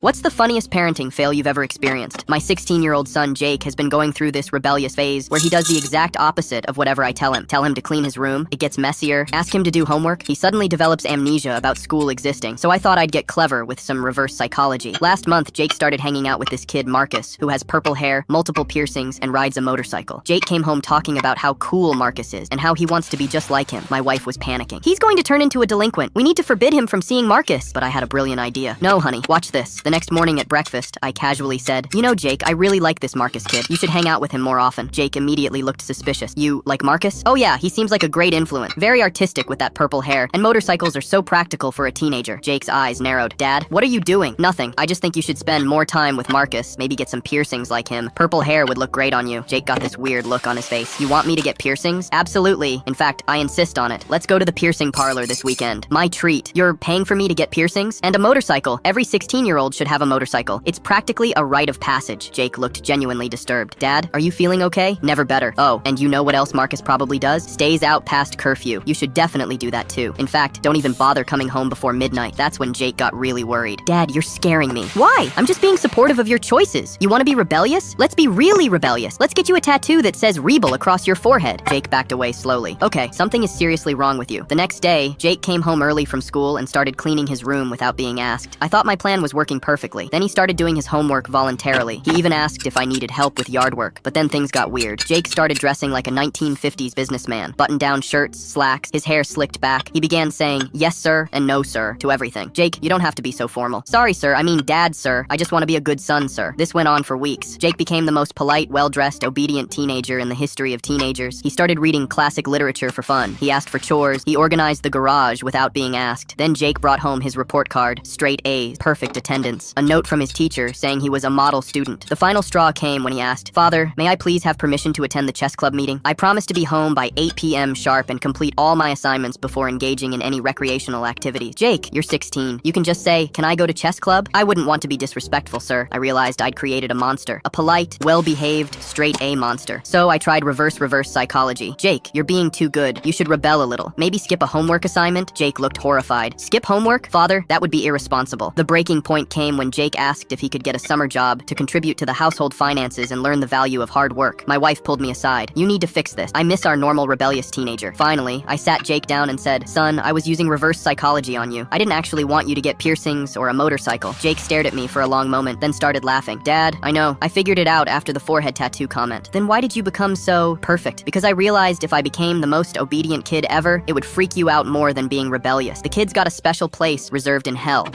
What's the funniest parenting fail you've ever experienced? My 16-year-old son, Jake, has been going through this rebellious phase where he does the exact opposite of whatever I tell him. Tell him to clean his room, it gets messier. Ask him to do homework, he suddenly develops amnesia about school existing. So I thought I'd get clever with some reverse psychology. Last month, Jake started hanging out with this kid, Marcus, who has purple hair, multiple piercings, and rides a motorcycle. Jake came home talking about how cool Marcus is and how he wants to be just like him. My wife was panicking. He's going to turn into a delinquent. We need to forbid him from seeing Marcus. But I had a brilliant idea. No, honey, watch this. The next morning at breakfast, I casually said, "You know, Jake, I really like this Marcus kid. You should hang out with him more often." Jake immediately looked suspicious. "You like Marcus?" "Oh yeah, he seems like a great influence. Very artistic with that purple hair, and motorcycles are so practical for a teenager." Jake's eyes narrowed. "Dad, what are you doing?" "Nothing. I just think you should spend more time with Marcus. Maybe get some piercings like him. Purple hair would look great on you." Jake got this weird look on his face. "You want me to get piercings?" "Absolutely. In fact, I insist on it. Let's go to the piercing parlor this weekend. My treat. You're paying for me to get piercings? And a motorcycle. Every 16-year-old should have a motorcycle. It's practically a rite of passage." Jake looked genuinely disturbed. "Dad, are you feeling okay?" "Never better." "Oh, and you know what else Marcus probably does? Stays out past curfew. You should definitely do that too. In fact, don't even bother coming home before midnight." That's when Jake got really worried. "Dad, you're scaring me." "Why? I'm just being supportive of your choices. You want to be rebellious? Let's be really rebellious. Let's get you a tattoo that says Rebel across your forehead." Jake backed away slowly. "Okay, something is seriously wrong with you." The next day, Jake came home early from school and started cleaning his room without being asked. I thought my plan was working perfectly. Then he started doing his homework voluntarily. He even asked if I needed help with yard work. But then things got weird. Jake started dressing like a 1950s businessman. Button-down shirts, slacks, his hair slicked back. He began saying, "Yes, sir," and "No, sir," to everything. "Jake, you don't have to be so formal." "Sorry, sir. I mean, Dad, sir. I just want to be a good son, sir." This went on for weeks. Jake became the most polite, well-dressed, obedient teenager in the history of teenagers. He started reading classic literature for fun. He asked for chores. He organized the garage without being asked. Then Jake brought home his report card. Straight A's, perfect attendance. A note from his teacher saying he was a model student. The final straw came when he asked, "Father, may I please have permission to attend the chess club meeting? I promise to be home by 8 p.m. sharp and complete all my assignments before engaging in any recreational activities." "Jake, you're 16. You can just say, 'Can I go to chess club?' I wouldn't want to be disrespectful, sir." I realized I'd created a monster. A polite, well-behaved, straight A monster. So I tried reverse psychology. "Jake, you're being too good. You should rebel a little. Maybe skip a homework assignment?" Jake looked horrified. "Skip homework? Father, that would be irresponsible." The breaking point came when Jake asked if he could get a summer job to contribute to the household finances and learn the value of hard work. My wife pulled me aside. "You need to fix this. I miss our normal rebellious teenager." Finally, I sat Jake down and said, "Son, I was using reverse psychology on you. I didn't actually want you to get piercings or a motorcycle." Jake stared at me for a long moment, then started laughing. "Dad, I know. I figured it out after the forehead tattoo comment." "Then why did you become so perfect?" "Because I realized if I became the most obedient kid ever, it would freak you out more than being rebellious. The kid's got a special place reserved in hell."